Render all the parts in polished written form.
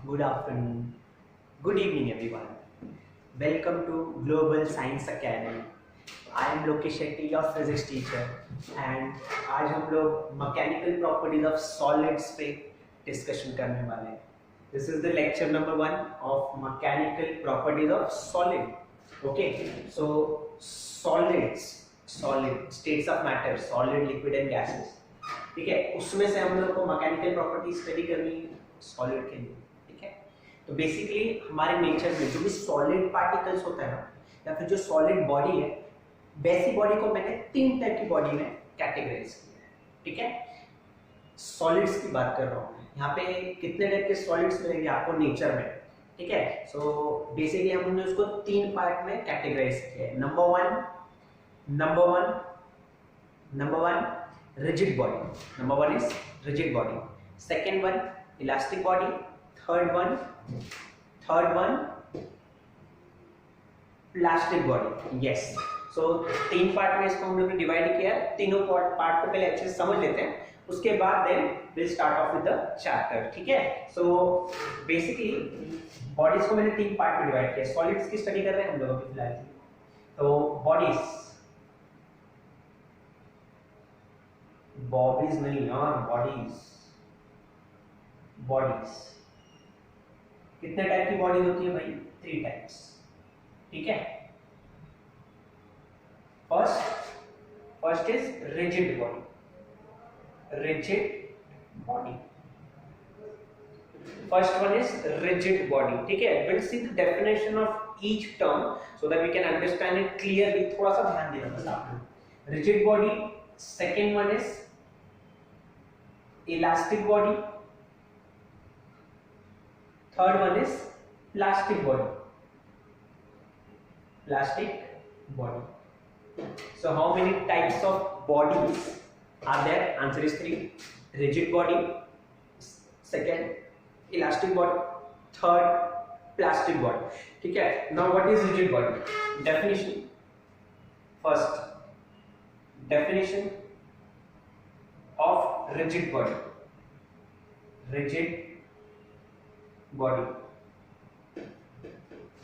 good afternoon, good evening everyone. Welcome to Global Science Academy. I am Lokesh Shetty, your physics teacher, and आज हम लोग mechanical properties of solids पे discussion करने वाले हैं. This is the lecture number 1 of mechanical properties of solid. Okay, so solid states of matter, solid, liquid and gases. ठीक है, उसमें से हम लोग को मैकेनिकल प्रॉपर्टीज स्टडी करनी है सॉलिड के लिए. ठीक है, तो बेसिकली हमारे नेचर में जो भी सॉलिड पार्टिकल्स होता है ना, या फिर जो सॉलिड बॉडी है, वैसी बॉडी को मैंने 3 टाइप की बॉडी में कैटेगराइज किया है. ठीक है, सॉलिड्स की बात कर रहा हूँ. यहाँ पे कितने टाइप के सॉलिड्स मिलेंगे आपको नेचर में. ठीक है, सो बेसिकली हमने उसको 3 पार्ट में कैटेगराइज किया है. Number one rigid body. Number 1 is rigid body. Second one elastic body. Third one plastic body. Yes. So 3 part में इसको हम लोग ने डिवाइड किया है. तीनों पार्ट को पहले अच्छे से समझ लेते हैं, उसके बाद then will start off with the chapter. ठीक है, सो बेसिकली बॉडीज को मैंने 3 पार्ट में डिवाइड किया. सॉलिड्स की स्टडी कर रहे हैं हम लोग अभी फिलहाल. तो बॉडीज नहीं यार, बॉडीज कितने टाइप की बॉडीज होती है भाई? 3 टाइप्स. ठीक है, first is rigid body. First one is rigid body. ठीक है, will see the definition of each term so that we can understand it clearly. थोड़ा सा ध्यान देना बस आपको. Rigid body. Second one is elastic body. Third one is plastic body. So how many types of bodies are there? Answer is 3. Rigid body, second elastic body, third plastic body. ठीक है, now what is rigid body? Definition. First, definition of rigid body.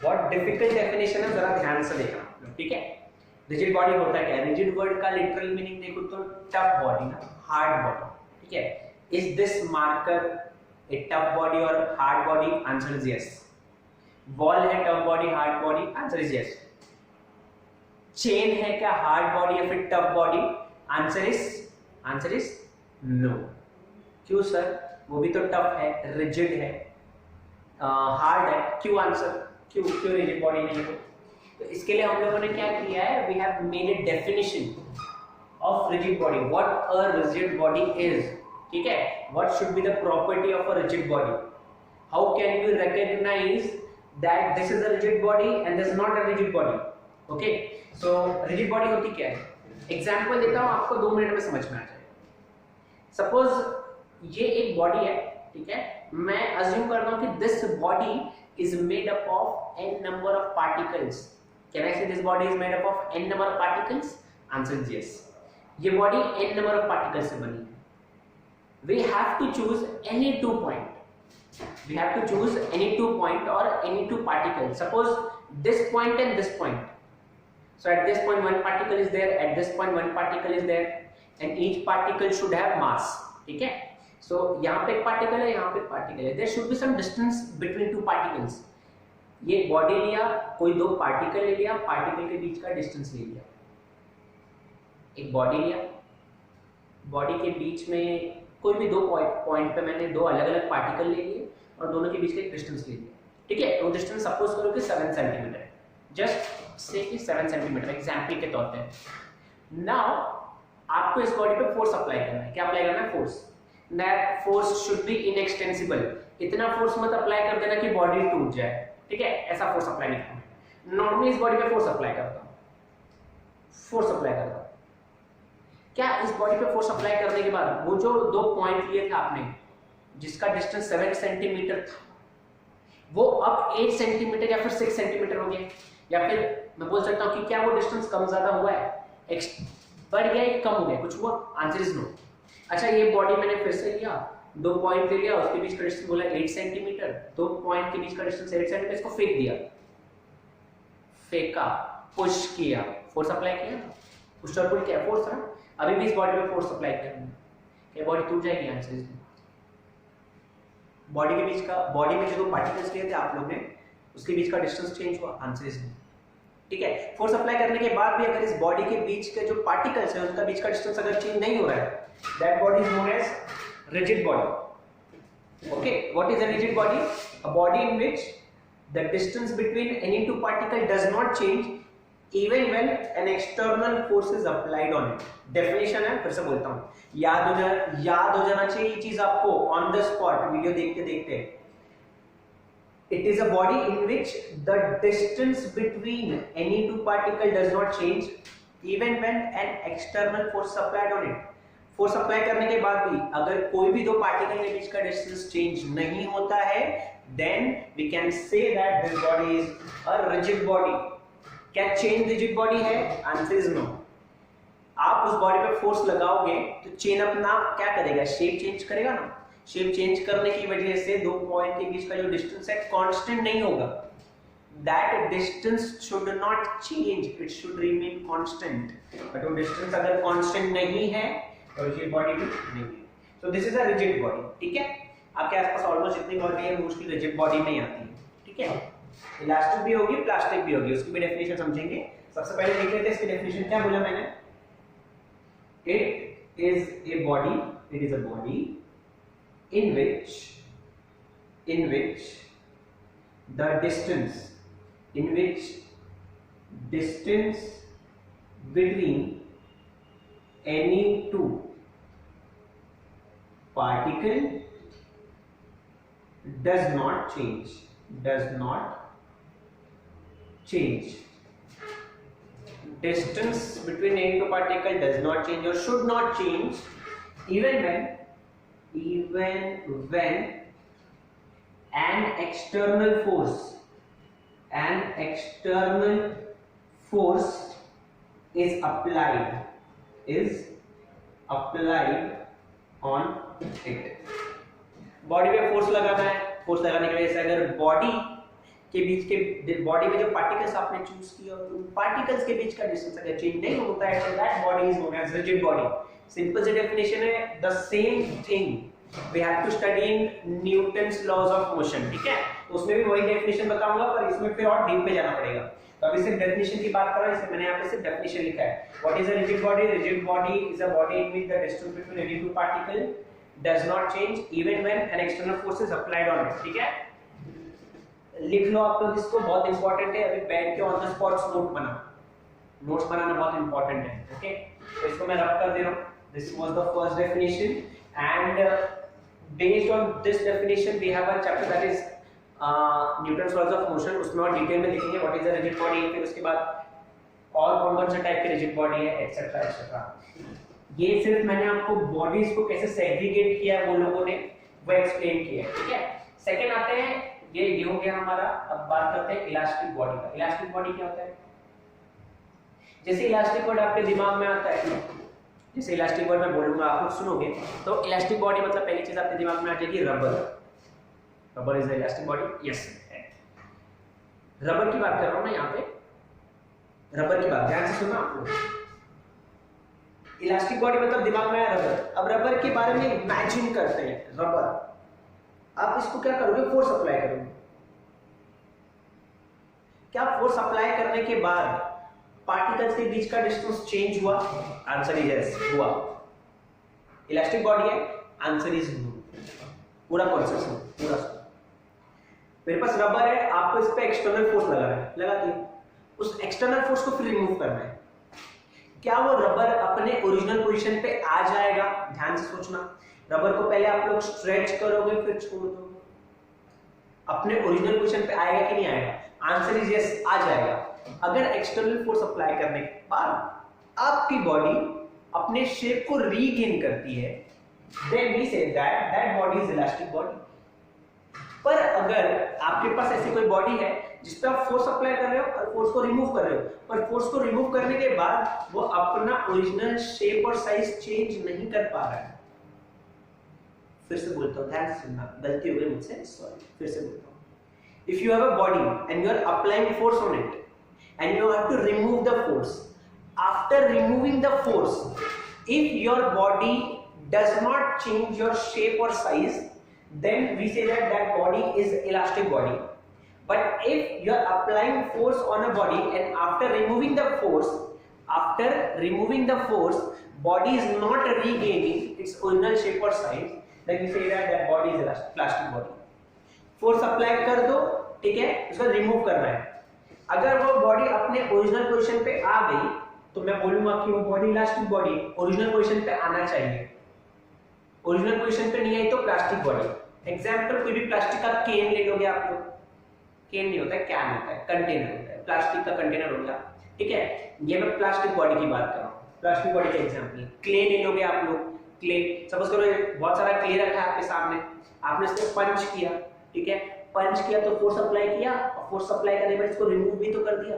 बहुत difficult definition है, जरा ध्यान से देखना. ठीक है, रिजिड बॉडी होता है क्या? रिजिड वर्ड का लिटरल मीनिंग देखो तो टफ बॉडी ना, हार्ड बॉडी. ठीक है, is this marker a tough body और hard body? Answer is yes. Wall है tough body, hard body? Answer is yes. Chain है क्या हार्ड बॉडी या फिर tough body? Answer is no. क्यों सर? वो भी तो टफ है, रिजिड है, हार्ड है. क्यों आंसर? क्यों रिजिड बॉडी नहीं है? तो इसके लिए हम लोगों ने क्या किया है? We have made a definition of rigid body. What a rigid body is. ठीक है, what should be the property of a rigid body? How can you recognise that this is a rigid body and this is not a rigid body? Okay, so rigid body होती क्या है? Example देता हूं, आपको 2 minute में समझ में आ जाए. सपोज ये एक बॉडी है. ठीक है, मैं अज्यूम करता हूं कि this body is made up of n number of particles. Can I say this body is made up of n number of particles? Answer is yes. ये body n number of particles से बनी है. We have to choose any 2 point. We have to choose any 2 point or any 2 particles. Suppose this point and this point. So at this point 1 particle is there, at this point 1 particle is there, and each particle should have mass. ठीक है, so यहाँ पे एक particle है, यहाँ पे एक particle है. There should be some distance between 2 particles. ये बॉडी लिया, कोई 2 पार्टिकल ले लिया, पार्टिकल के बीच का डिस्टेंस ले लिया. एक बॉडी लिया, बॉडी के बीच में कोई भी 2 पॉइंट पे मैंने 2 अलग अलग पार्टिकल ले लिए और दोनों के बीच का एक डिस्टेंस ले लिया. ठीक है, तो डिस्टेंस सपोज करो कि 7 सेंटीमीटर है. जस्ट से कि 7 सेंटीमीटर एग्जाम्पल के तौर पे. नाउ आपको इस बॉडी पे फोर्स अप्लाई करना है. क्या अप्लाई करना है? Force. That force should be inextensible. इतना फोर्स मत अप्लाई कर देना कि बॉडी टूट जाए. ठीक है, ऐसा फोर्स अप्लाई नहीं करना. नॉर्मली इस बॉडी पे फोर्स अप्लाई करता हूं. क्या इस बॉडी पे फोर्स अप्लाई करने के बाद वो जो 2 पॉइंट लिए थे आपने, जिसका डिस्टेंस 7 सेंटीमीटर था, वो अब 8 सेंटीमीटर या फिर 6 सेंटीमीटर हो गया? या फिर मैं बोल सकता हूं कि क्या वो डिस्टेंस कम ज्यादा हुआ है, बढ़ गया या कम हो गया, कुछ हुआ? Answer is no. अच्छा, ये बॉडी मैंने फिर से लिया, दो पॉइंट ले लिया, उसके बीच का डिस्टेंस बोला 8 सेंटीमीटर, दो पॉइंट के बीच का डिस्टेंस 8 सेंटीमीटर, इसको फेंक दिया, फेंका, पुश किया, फोर्स अप्लाई किया, पुश और पुल क्या फोर्स ना, अभी भी इस बॉडी पे फोर्स अप्लाई करना, क्या बॉडी टूट जाएगी? आंसर इज बॉडी के बीच का, बॉडी में जो दो पार्टिकल्स लिए थे आप लोग ने, उसके बीच का डिस्टेंस चेंज हुआ, आंसर इज ठीक है। फोर्स अप्लाई करने के बाद भी अगर इस बॉडी के बीच के जो पार्टिकल्स हैं उनका बीच का डिस्टेंस अगर चेंज नहीं हो रहा है, that body is known as rigid body. Okay, what is a rigid body? A body in which the distance between any two particle does not change even when an external force is applied on it. Definition है, फिर से बोलता हूं, याद हो जाना चाहिए ये चीज आपको ऑन द स्पॉट वीडियो देखते देखते। It is a body in which the distance between any two particle does not change even when an external force applied on it. Force apply करने के बाद भी अगर कोई भी दो पार्टिकल के बीच का डिस्टेंस चेंज नहीं होता है, then we can say that this body is a rigid body. क्या चेन रिजिड बॉडी है? Answer is no. आप उस बॉडी पे फोर्स लगाओगे तो चेन अपना क्या करेगा? शेप चेंज करेगा ना। शेप चेंज करने की वजह से दो पॉइंट के बीच का जो डिस्टेंस है कांस्टेंट नहीं होगा। That distance should not change, it should remain constant. But वो डिस्टेंस अगर कांस्टेंट नहीं है तो रिजिड बॉडी भी नहीं है। So this is a rigid body. ठीक है, आपके आसपास ऑलमोस्ट जितनी बॉडी है मोस्टली रिजिड बॉडी में ही आती है। ठीक है, इलास्टिक भी होगी, प्लास्टिक भी होगी, उसकी भी डेफिनेशन समझेंगे। सबसे पहले देख लेते हैं इसकी डेफिनेशन। क्या बोला मैंने? It is a body, it is a body in which the distance between any two particle does not change distance between any two particle does not change or should not change even when an external force is applied on it. Body पे force लगाना है, force लगाने की वजह से अगर body में जो पार्टिकल्स आपने चूज किया उन पार्टिकल्स के बीच का डिस्टेंस अगर चेंज नहीं होता है तो that body is known as rigid body. Simple सी डेफिनेशन है, the same thing we have to study in Newton's laws of motion. ठीक है, तो उसमें भी वही डेफिनेशन बताऊंगा, पर इसमें फिर और डीप पे जाना पड़ेगा। तो अभी सिर्फ डेफिनेशन की बात कर रहा हूं, इसलिए मैंने यहाँ पे सिर्फ डेफिनेशन लिखा है। What is a rigid body? Rigid body is a body in which the distance between any two particle does not change even when an external force is applied on it. ठीक है, लिख लो आप लोग इसको, बहुत important है। अभी बैठ के ऑन द स्पॉट नोट्स बनाना बहुत इंपॉर्टेंट है। ओके, तो इसको मैं रब कर दे रहा हूं। This was the first definition, and based on this definition we have a chapter that is Newton's laws of motion। उसमें और डिटेल में लिखेंगे what is a rigid body, फिर उसके बाद और कौन-कौन से टाइप के rigid body है एक्सेट्रा एक्सेट्रा। ये सिर्फ मैंने आपको बॉडीज को कैसे सेग्रीगेट किया वो लोगों ने वो एक्सप्लेन किया है। ठीक है, सेकंड आते हैं, ये हो गया हमारा। अब बात करते हैं इलास्टिक बॉडी का। इलास्टिक बॉडी क्या होता है? जैसे इलास्टिक वर्ड आपके दिमाग में आता है, जैसे इलास्टिक वर्ड मैं बोलूंगा आप लोग सुनोगे तो इलास्टिक बॉडी मतलब पहली चीज आपके दिमाग में आ जाएगी rubber. Rubber is the elastic body. Yes, rubber की बात कर रहा हूं मैं यहाँ पे, रबर की बात ध्यान से सुना आप लोग। इलास्टिक बॉडी मतलब दिमाग में आया रबर। अब रबर के बारे में इमेजिन करते हैं, रबर आप इसको क्या करोगे? फोर्स अप्लाई करोगे। क्या फोर्स अप्लाई करने के बाद पार्टिकल्स के बीच का डिस्टेंस चेंज हुआ? आंसर इज यस, हुआ। इलास्टिक बॉडी है, आंसर इज नो। पूरा कॉन्सेप्ट पूरा। मेरे पास रबर है, आपको इस पे एक्सटर्नल फोर्स लगाना है, लगा दिया। उस एक्सटर्नल फोर्स को फिर रिमूव करना है। क्या वो रबर अपने ओरिजिनल पोजीशन पे आ जाएगा? ध्यान से सोचना। रबर को पहले आप लोग स्ट्रेच करोगे फिर छोड़ दोगे, अपने ओरिजिनल पोजीशन पे आएगा कि नहीं आएगा? आंसर इज यस, आ जाएगा। अगर एक्सटर्नल फोर्स अप्लाई करने के बाद आपकी बॉडी अपने शेप को रीगेन करती है, then we say that body is elastic body. पर अगर आपके पास ऐसी कोई बॉडी है जिस पे आप फोर्स अप्लाई कर रहे हो और फोर्स को रिमूव कर रहे हो, पर फोर्स को रिमूव करने के बाद वो अपना ओरिजिनल शेप और साइज चेंज नहीं कर पा रहा है, फिर से बोलता हूँ, ध्यान से सुनना, गलती हो गई मुझसे, सॉरी, फिर से बोलता हूँ। If you have a body and you are applying force on it and you have to remove the force, after removing the force, if your body does not change your shape और size, then we say that that body is elastic body. But if you are applying force on a body and after removing the force, body is not regaining its original shape or size, then we say that that body is elastic body. Force apply कर दो, ठीक है, उसको remove करना है। अगर वो body अपने ओरिजिनल पोजीशन पे आ गई तो मैं बोलूंगा कि वो body elastic body, original position पे आना चाहिए। ओरिजिनल पोजीशन पे नहीं आई तो प्लास्टिक बॉडी। एग्जाम्पल, कोई भी प्लास्टिक का केन ले लोगे आप लोग, केन नहीं होता है, कैन होता है, कंटेनर होता है, प्लास्टिक का कंटेनर हो गया, ठीक है, ये मैं प्लास्टिक बॉडी की बात कर रहा हूँ। प्लास्टिक बॉडी का एग्जाम्पल, क्ले ले लोगे आप लोग, क्ले, सपोज करो बहुत सारा क्ले रखा है आपके सामने, आपने इसको पंच किया, ठीक है, पंच किया तो फोर्स अप्लाई किया, और फोर्स अप्लाई करने के बाद इसको रिमूव भी तो कर दिया।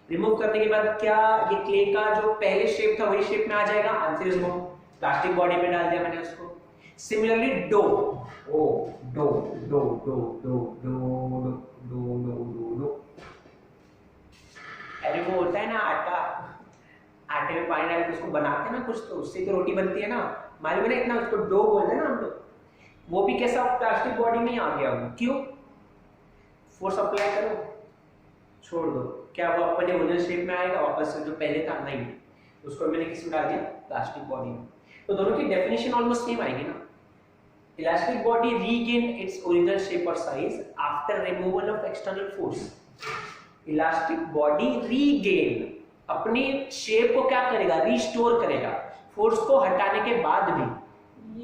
रिमूव करने के बाद क्या ये क्ले का जो पहले शेप था वही शेप में आ जाएगा? Answer is no, plastic body में डाल दिया मैंने उसको। Similarly dough, oh dough dough dough dough dough dough dough dough dough, अरे वो होता है ना आटा, आटे में पानी डाल के उसको बनाते हैं ना कुछ, तो उससे तो रोटी बनती है ना, मालूम है ना, इतना उसको डो बोलते हैं ना हम लोग। वो भी कैसा प्लास्टिक बॉडी में आ गया वो, क्यों? फोर्स अप्लाई करो, छोड़ दो, क्या वो अपने ओरिजिनल शेप में आएगा वापस से जो पहले था? नहीं, उसको मैंने किस में डाल दिया? प्लास्टिक बॉडी में। तो दोनों की डेफिनेशन ऑलमोस्ट सेम आएगी ना। Elastic body regain its original shape और size after removal of external force. Elastic body regain अपनी शेप को क्या करेगा? रिस्टोर करेगा। फोर्स को हटाने के बाद भी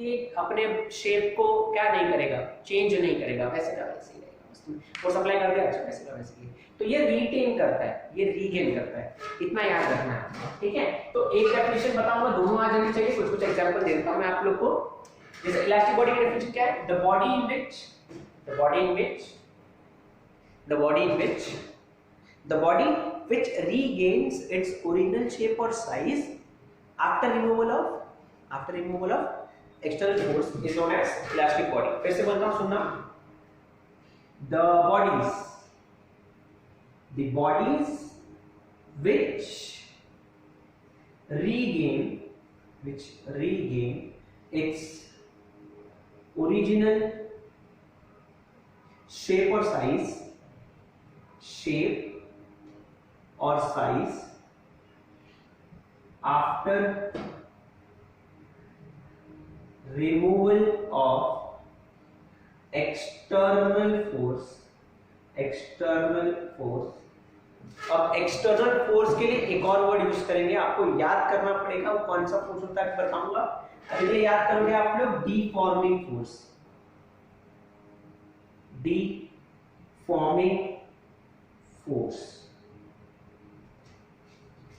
ये अपने शेप को क्या नहीं करेगा? चेंज नहीं करेगा, वैसे का वैसे ही रहेगा। फोर्स अप्लाई कर दिया, अच्छा वैसे का वैसे ही। तो ये रिटेन करता है, ये रीगेन करता है, इतना याद रखना है, ठीक है। तो एक डेफिनेशन बताऊंगा, दोनों आ जानी चाहिए, कुछ कुछ एग्जांपल देता हूं मैं आप लोग को। जैसे इलास्टिक बॉडी का डेफिनेशन क्या है? The body in which regains its original shape or size after removal of external force is known as elastic body. फिर से बोलता हूं, सुनना। The bodies which regain its original shape or size after removal of external force। अब external force के लिए एक और वर्ड यूज करेंगे, आपको याद करना पड़ेगा, वो कौन सा फोर्स होता है बताऊंगा। अभी के लिए याद करोगे आप लोग deforming force.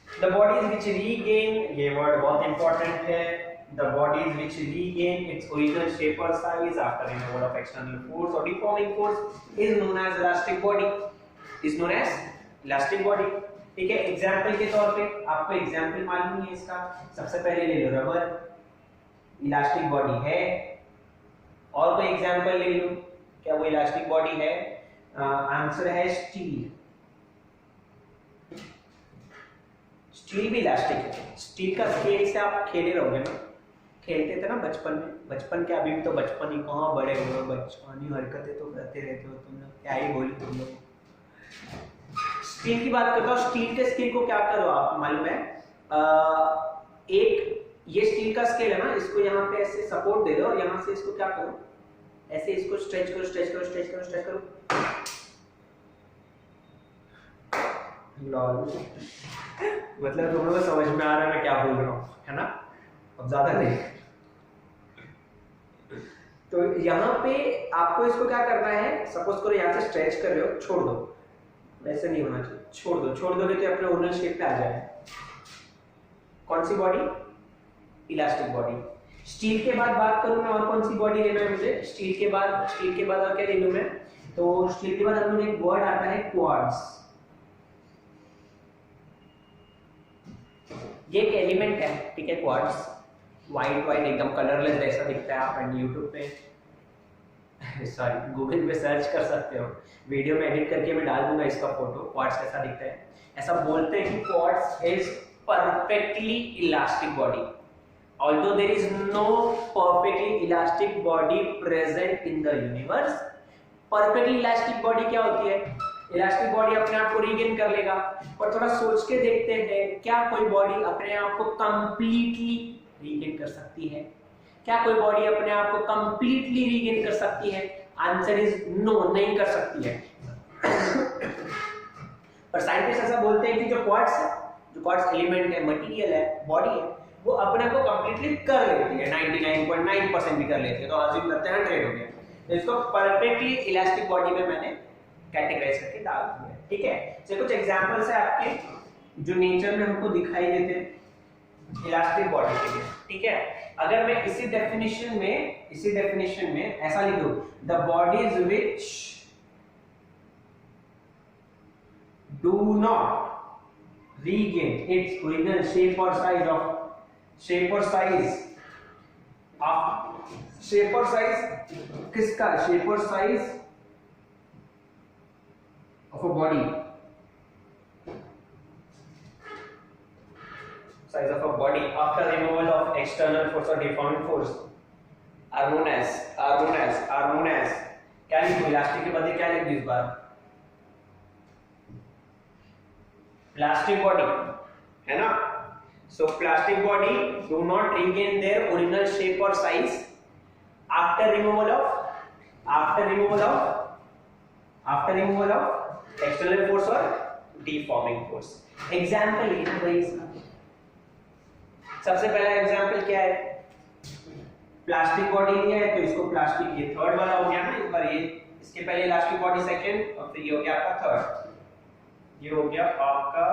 The bodies which regain, ये वर्ड बहुत इंपॉर्टेंट है, the bodies which regain its original shape or size after removal of external force or deforming force is known as elastic body, ठीक है। एग्जाम्पल के तौर पे आपको example मालूम है इसका, सबसे पहले ले लो रबर, इलास्टिक बॉडी है। और कोई एग्जाम्पल ले लो, क्या वो इलास्टिक बॉडी है? आंसर है स्टील भी इलास्टिक है। स्टील का स्केल से आप खेले रहोगे ना, खेलते थे ना बचपन में, बचपन के, अभी भी तो बचपन ही, कहाँ बड़े हो, बचपनी हरकतें तो करते रहते हो तुम लोग, क्या ही बोली तुम लोग। स्टील की बात करता हूँ, स्टील के स्केल को क्या करो आप मालूम है? एक ये स्टील का स्केल है ना, इसको यहाँ पे ऐसे सपोर्ट दे दो और यहाँ से इसको क्या करो, ऐसे इसको स्ट्रेच करो। मतलब तुम लोगों को समझ में आ रहा है मैं क्या बोल रहा हूँ, है ना? अब ज्यादा नहीं। तो यहाँ पे आपको इसको क्या करना है, सपोज करो यहाँ से स्ट्रेच कर रहे हो, छोड़ दो, वैसे नहीं होना चाहिए, छोड़ दोगे तो अपने ओरिजिनल शेप पे आ जाए। कौन सी बॉडी? Elastic body. स्टील के बाद बात करूं मैं, और कौन सी बॉडी लेना है मुझे? स्टील के बाद और क्या ले लूं मैं? तो स्टील के बाद हम लोग एक वर्ड आता है क्वार्ट्ज। ये एक एलिमेंट है, ठीक है, क्वार्ट्ज। वाइट वाइट एकदम कलरलेस जैसा दिखता है। आप यूट्यूब पे सॉरी गूगल पे सर्च कर सकते हो, वीडियो में एडिट करके मैं डाल दूंगा इसका फोटो, क्वार्ट्ज कैसा दिखता है। ऐसा बोलते हैं कि quartz is perfectly elastic body, although there is no perfectly elastic body present in the universe। perfectly elastic body क्या होती है? इलास्टिक बॉडी अपने आप को रीगेन कर लेगा, पर थोड़ा सोच के देखते हैं क्या कोई बॉडी अपने आप को कंप्लीटली रीगेन कर सकती है? क्या कोई बॉडी अपने आप को कंप्लीटली रीगेन कर सकती है? आंसर इज नो, नहीं कर सकती है। पर साइंटिस्ट ऐसा बोलते हैं कि जो क्वार्ट्ज एलिमेंट है, मटेरियल है, बॉडी है, वो अपने को कंप्लीटली कर लेती है, 99.9% भी कर लेती है। तो अज्यूम करते हैं 100 हो गया, तो इसको परफेक्टली इलास्टिक बॉडी में मैंने कैटेगराइज करके डाल दिया, ठीक है। तो कुछ एग्जांपल्स है आपके जो नेचर में हमको दिखाई देते हैं इलास्टिक बॉडी के लिए, ठीक है। अगर मैं इसी डेफिनेशन में ऐसा लिख दूं, the bodies which do not regain its original shape or size किसका? shape or size of a body, after removal of external force or deforming force are known as क्या लिख दूं? इलास्टिक के बदले क्या लिख दूं इस बार? प्लास्टिक बॉडी है ना। So plastic body do not regain their original shape और size after removal of external force और डिफॉर्मिंग फोर्स। एग्जांपल है भाई इसका। सबसे पहला एग्जांपल क्या है? प्लास्टिक बॉडी लिया है, तो इसको प्लास्टिक, ये थर्ड वाला हो गया ना इस बार, ये इसके पहले इलास्टिक बॉडी सेकंड, और फिर ये हो गया आपका थर्ड, ये हो गया आपका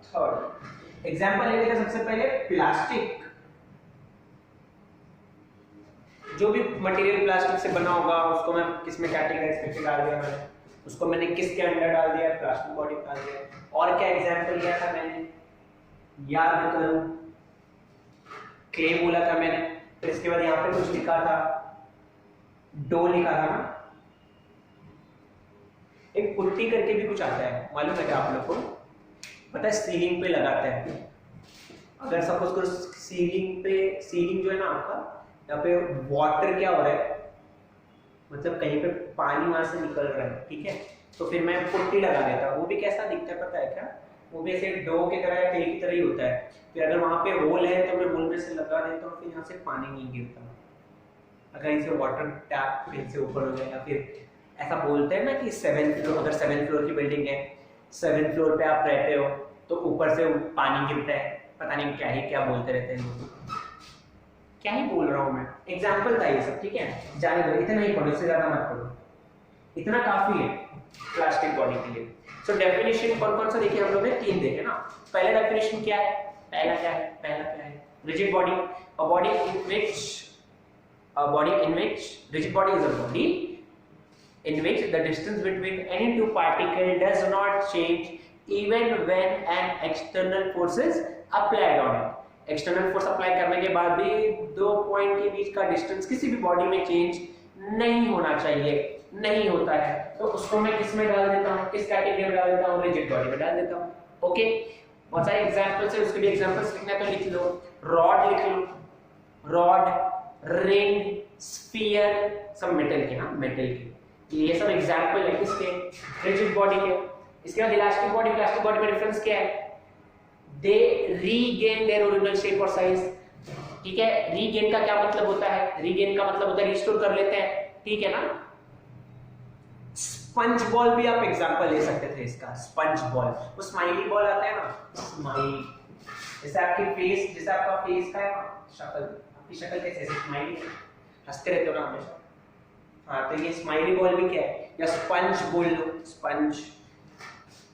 थर्ड। एग्जांपल लेंगे सबसे पहले प्लास्टिक, जो भी मटेरियल प्लास्टिक से बना होगा उसको मैं किस में कैटेगराइज करके डाल दिया मैंने, उसको मैंने किसके अंडर डाल दिया? प्लास्टिक बॉडी डाल दिया। और क्या एग्जांपल लिया था मैंने? याद करो, क्ले बोला था मैंने, फिर इसके बाद यहाँ पे कुछ लिखा था, डो लिखा था ना। एक पुट्टी करके भी कुछ आता है, मालूम है क्या आप लोग को? पता है, सीलिंग पे लगाते हैं। अगर सपोज करो सीलिंग जो है ना आपका, यहाँ पे वाटर क्या हो रहा है, मतलब कहीं पे पानी वहां से निकल रहा है, ठीक है, तो फिर मैं पुट्टी लगा देता हूँ। वो भी कैसा दिखता है पता है क्या? वो भी ऐसे डो की तरह या क्ले की तरह ही होता है। फिर अगर वहां पे होल है तो मैं होल में से लगा देता हूँ, फिर यहाँ से पानी नहीं गिरता। अगर इसे वाटर टैप फिर से ऊपर हो जाए, या फिर ऐसा बोलते हैं ना कि 7th फ्लोर, अगर 7th फ्लोर की बिल्डिंग है, 7th फ्लोर पे आप रहते हो तो ऊपर से पानी गिरता है, पता नहीं क्या बोलते रहते हैं लोग, क्या ही बोल रहा हूँ मैं। एग्जाम्पल था ये सब, ठीक है, जाने दो, इतना ही पढ़ो, इससे ज्यादा मत पढ़ो, इतना काफी है प्लास्टिक बॉडी के लिए। सो डेफिनेशन कौन सा देखे हम लोग ने? 3 देखे ना। पहला डेफिनेशन क्या है? पहला rigid body, a body in which rigid body is a body in which the distance between any two particles does not change even when an external force is applied on it। External force apply करने के बाद भी 2 point के बीच का distance किसी भी body में change नहीं होना चाहिए, नहीं होता है, तो उसको मैं किस में डाल देता हूँ? किस कैटेगरी में डाल देता हूँ? रिजिड बॉडी में डाल देता हूँ। ओके, बहुत सारे एग्जांपल्स है, उसके भी एग्जांपल्स लिखना है तो लिख लो। रॉड लिख लो, रॉड, रिंग, स्फीयर, सब मेटल के, हाँ मेटल के, ये सब एग्जांपल है किसके? रिजिड बॉडी के। इसके बाद इलास्टिक बॉडी, प्लास्टिक बॉडी में डिफरेंस क्या है? दे रीगेन देयर ओरिजिनल शेप और साइज, ठीक है। रीगेन का क्या मतलब होता है? रीगेन का मतलब होता है रिस्टोर कर लेते हैं, ठीक है ना। स्पंज बॉल भी आप एग्जांपल ले सकते थे इसका, स्पंज बॉल, वो स्माइली बॉल आता है ना, स्माइल, जैसे आपकी फेस, जैसे आपका फेस का है ना शक्ल, आपकी शक्ल कैसे स्माइली है, हंसते रहते हो ना हमेशा, हाँ, तो ये स्माइली बॉल भी क्या है? या स्पंज बोल लो, स्पंज।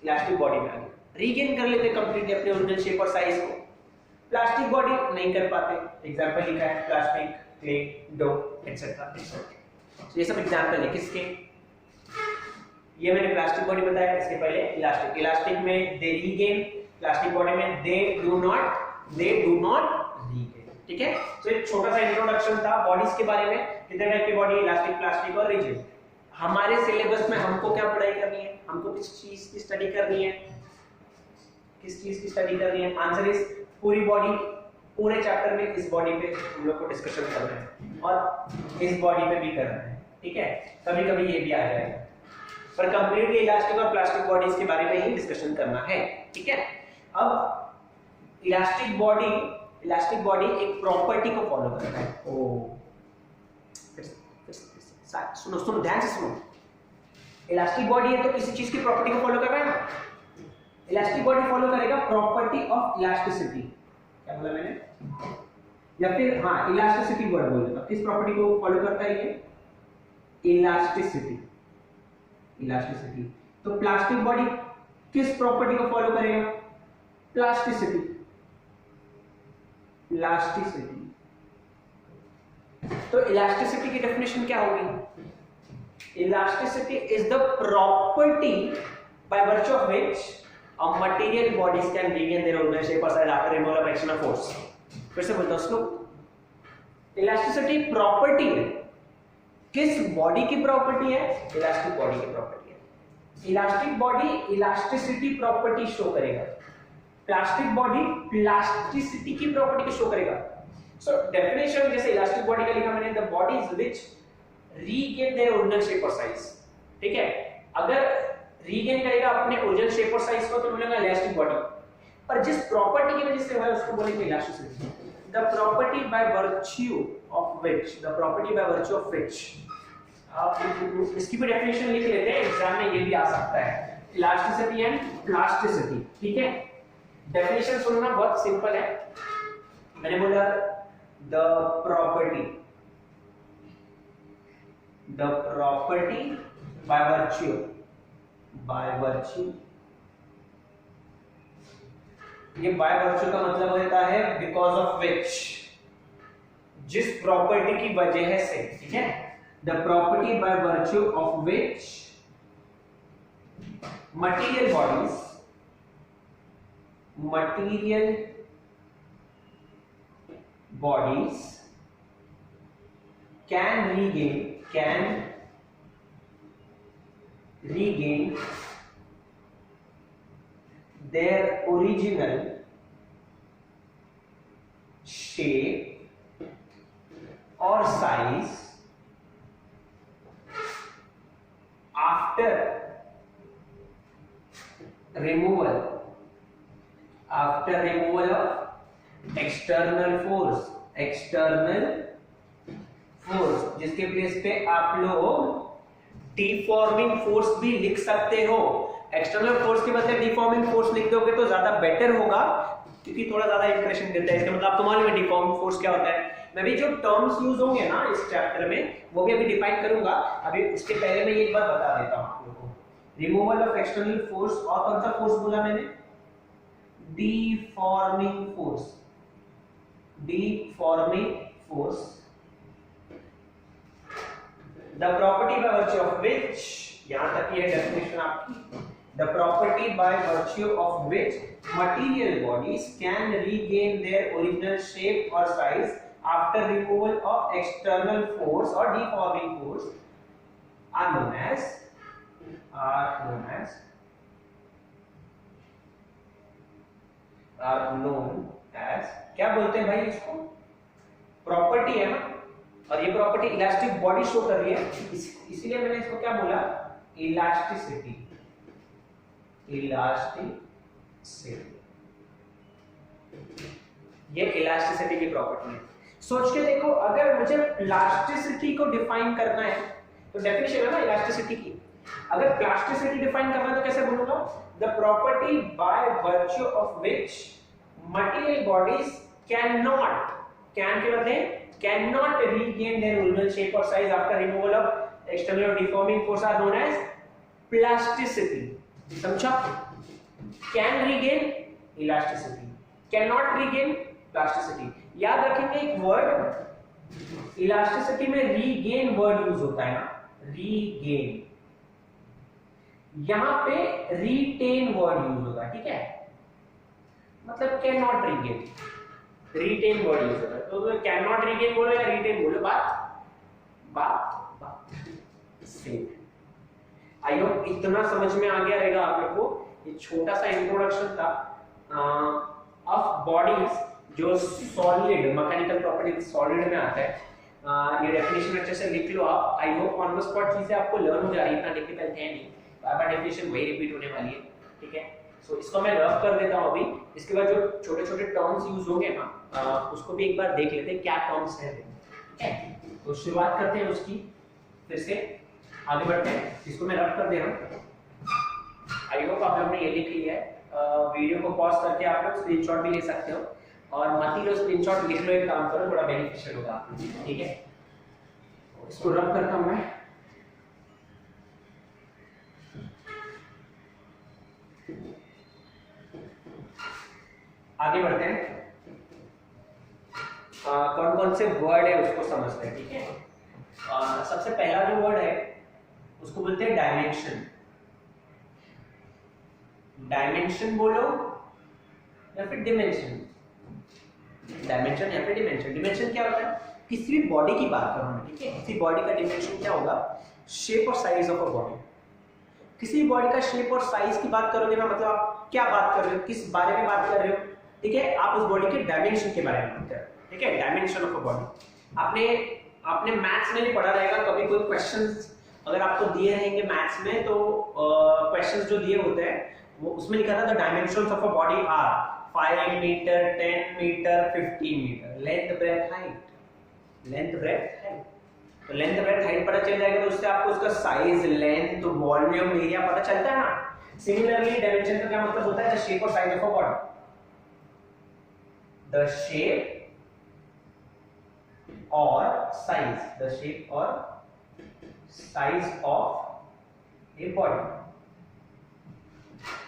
इलास्टिक बॉडी में आ गया, रीगेन कर लेते कंप्लीटली अपने ओरिजिनल शेप और साइज को। प्लास्टिक बॉडी नहीं कर पाते, एग्जांपल लिखा है प्लास्टिक, क्ले, डो, एटसेट्रा। ये सब एग्जांपल है किसके? ये मैंने प्लास्टिक बॉडी बताया, इसके पहले इलास्टिक। इलास्टिक में दे रीगेन, प्लास्टिक बॉडी में दे डू नॉट रीगेन। ठीक है। तो एक छोटा सा इंट्रोडक्शन था बॉडीज के बारे में, कितने टाइप की बॉडी, इलास्टिक, प्लास्टिक और रिजिड। हमारे सिलेबस में हमको क्या पढ़ाई करनी है, हमको किस चीज की स्टडी करनी है, किस चीज की स्टडी करनी है? आंसर इज पूरी बॉडी, पूरे चैप्टर में इस बॉडी पे हम लोग को डिस्कशन करना है और इस बॉडी पे भी करना है, ठीक है। कभी कभी ये भी आ जाएगा, पर कंप्लीटली इलास्टिक और प्लास्टिक बॉडीज के बारे में ही डिस्कशन करना है, ठीक है। अब इलास्टिक बॉडी एक प्रॉपर्टी को फॉलो करता है। सुनो सुनो ध्यान से सुनो, इलास्टिक बॉडी है तो किसी चीज की प्रॉपर्टी को फॉलो कर रहा है ना। इलास्टिक बॉडी फॉलो करेगा प्रॉपर्टी ऑफ इलास्टिसिटी, क्या बोला मैंने, या फिर हाँ इलास्टिसिटी वर्ड बोल देता। किस प्रॉपर्टी को फॉलो करता है ये? इलास्टिसिटी। तो प्लास्टिक बॉडी किस प्रॉपर्टी को फॉलो करेगा? प्लास्टिसिटी। तो इलास्टिसिटी की डेफिनेशन क्या होगी? Elasticity is the property by virtue of which a material bodies can regain their original shape और size after removal of action of force. फिर से बोलता हूं उसको, इलास्टिसिटी प्रॉपर्टी है। किस बॉडी की प्रॉपर्टी है? इलास्टिक बॉडी की प्रॉपर्टी है। Elastic body elasticity property show करेगा, प्लास्टिक बॉडी प्लास्टिसिटी की प्रॉपर्टी को शो करेगा। सो डेफिनेशन जैसे इलास्टिक बॉडी का लिखा मैंने, the bodies which regain their original shape और साइज, ठीक है। अगर रीगेन करेगा अपने ओरिजिनल शेप और साइज को तो मिलेगा इलास्टिक बॉडी, पर जिस प्रॉपर्टी की वजह से हुआ है उसको बोलेंगे elasticity. The property by virtue of which, आप इसकी भी डेफिनेशन लिख लेते हैं, एग्जाम में ये भी आ सकता है, इलास्टिसिटी एंड प्लास्टिसिटी, ठीक है। डेफिनेशन सुनना बहुत सिंपल है, मैंने बोला द प्रॉपर्टी बाय वर्च्यू, ये बाय वर्च्यू का मतलब होता है बिकॉज ऑफ विच, जिस प्रॉपर्टी की वजह से, ठीक है। The property by virtue of which material bodies can regain their original shape or size after removal of external force, जिसके प्लेस पे आप लोग डिफॉर्मिंग फोर्स भी लिख सकते हो। एक्सटर्नल फोर्स के बदले डिफॉर्मिंग फोर्स लिख दोगे तो ज्यादा बेटर होगा, क्योंकि थोड़ा ज्यादा इंप्रेशन देता है। इसका मतलब आपको मालूम है डिफॉर्मिंग फोर्स क्या होता है। मैं भी जो टर्म्स यूज होंगे ना इस चैप्टर में वो भी अभी डिफाइन करूंगा। अभी उसके पहले मैं एक बार बता देता हूं आप लोगों को, रिमूवल ऑफ एक्सटर्नल फोर्स, और कौन सा फोर्स बोला मैंने? Deforming force. The property by virtue of which, यहां तक ये डेफिनेशन आपकी, the property by virtue of which material bodies can regain their original shape और size after removal of external force और deforming force are known as क्या बोलते हैं भाई इसको? प्रॉपर्टी है ना, और ये प्रॉपर्टी इलास्टिक बॉडी शो कर रही है, इसीलिए मैंने इसको क्या बोला? इलास्टिसिटी। ये इलास्टिसिटी की प्रॉपर्टी है। सोच के देखो, अगर मुझे प्लास्टिसिटी को डिफाइन करना है तो डेफिनेशन है ना इलास्टिसिटी की, अगर प्लास्टिसिटी डिफाइन करना है तो कैसे बोलूंगा? The property by virtue of which material bodies cannot regain their original shape or size after removal of external or deforming force are known as plasticity. समझा? Can regain elasticity, cannot regain plasticity. याद रखेंगे एक word elasticity में regain word use होता है ना, regain, यहां पे रीटेन वर्ड यूज होगा, ठीक है। मतलब can not regain, retain word use होता है, तो कैन नॉट रिटेन बोलो या रिटेन बोलो, बात बात बात सेम। आई होप इतना समझ में आ गया रहेगा आप लोग को। ये छोटा सा इंट्रोडक्शन था ऑफ बॉडीज जो सॉलिड मैकेनिकल प्रॉपर्टी सॉलिड में आता है। ये डेफिनेशन अच्छे से लिख लो आप। I hope on the spot चीजें आपको लर्न हो जा रही है, इतना डिफिकल्ट है नहीं, बार-बार डेफिनेशन वही रिपीट होने वाली है, ठीक है। सो इसको मैं रफ कर देता हूं अभी, इसके बाद जो छोटे-छोटे टर्म्स यूज होंगे ना उसको भी एक बार देख लेते हैं क्या टर्म्स हैं, ठीक है। तो शुरुआत करते हैं उसकी, फिर से आगे बढ़ते हैं। इसको मैं रफ कर दे रहा हूं। आई होप आप लोगों ने ये लिख लिया है। वीडियो को पॉज करके आप लोग स्क्रीनशॉट भी ले सकते हो, और मत ही लो स्क्रीनशॉट, लिख लो, एक काम करो, थोड़ा बेनिफिशियल होगा आप लोग, ठीक है। इसको रफ करता हूं मैं। आगे बढ़ते हैं। कौन कौन से वर्ड है उसको समझते हैं, ठीक है। सबसे पहला जो वर्ड है उसको बोलते हैं डायमेंशन। डायमेंशन बोलो या फिर डिमेंशन, डायमेंशन या फिर डिमेंशन। डिमेंशन क्या होता है, किसी भी बॉडी की बात करो मैं, ठीक है। किसी बॉडी का डिमेंशन क्या होगा, शेप और साइज ऑफ अ बॉडी। किसी भी बॉडी का शेप और साइज की बात करोगे ना, मतलब आप क्या बात कर रहे हो, किस बारे में बात कर रहे हो, ठीक है। आप उस बॉडी के डायमेंशन के बारे में बात कर रहे हो, ठीक है। Dimension of a body. आपने मैथ्स में भी पढ़ा रहेगा कभी, कोई क्वेश्चंस अगर आपको दिए रहेंगे मैथ्स में, तो क्वेश्चंस जो दिए होते हैं वो उसमें लिखा था the dimensions of a body are 5 metre, 10 metre, 15 metre, length breadth height. Length breadth height, तो लेंथ ब्रेथ हाइट पता चल जाएगा, तो उससे आपको उसका साइज, लेंथ, वॉल्यूम, एरिया पता चलता है ना। सिमिलरली डायमेंशन का क्या मतलब होता है, द शेप और size of a body. The shape और साइज, द शेप और साइज ऑफ ए बॉडी।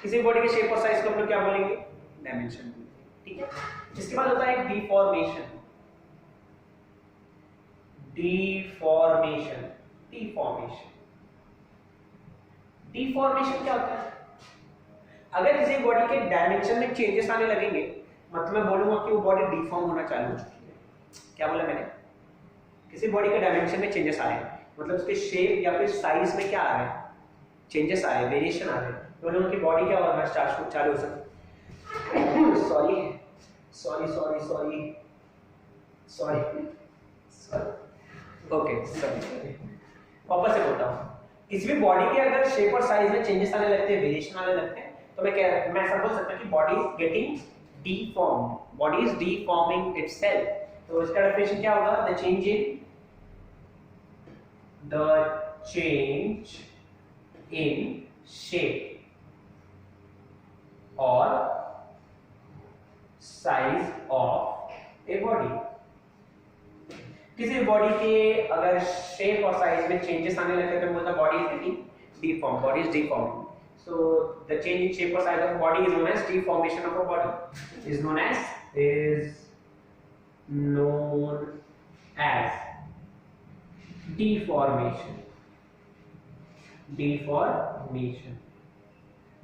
किसी बॉडी के शेप और साइज को हम लोग क्या बोलेंगे, डायमेंशन बोलेंगे, ठीक है। इसके बाद होता है डिफॉर्मेशन। डिफॉर्मेशन, डिफॉर्मेशन, डिफॉर्मेशन क्या होता है, अगर किसी बॉडी के डायमेंशन में चेंजेस आने लगेंगे, मतलब मैं बोलूंगा कि वो बॉडी डिफॉर्म होना चालू हो चुकी है। क्या बोला मैंने, किसी बॉडी के डायमेंशन में चेंजेस आए, मतलब उसके शेप या फिर साइज में क्या आ रहा है, चेंजेस आए, वेरिएशन आ रहे हैं, तो उनकी बॉडी क्या होगा, चालू हो सकती। Sorry sorry sorry sorry sorry sorry okay, sorry, वापस से बोलता हूँ। किसी भी बॉडी के अगर शेप और साइज में चेंजेस आने लगते हैं, वेरिएशन आने लगते हैं, तो मैं ऐसा बोल सकता हूँ कि body is getting deformed, body is deforming itself. तो इसका डेफिनेशन क्या होगा, द चेंज इन शेप और साइज ऑफ ए बॉडी। किसी बॉडी के अगर शेप और साइज में चेंजेस आने लगते हैं, तो बोलता body is getting deform, body is deforming. So the change in shape or size of body is known as deformation of a body. Is known as deformation. Deformation.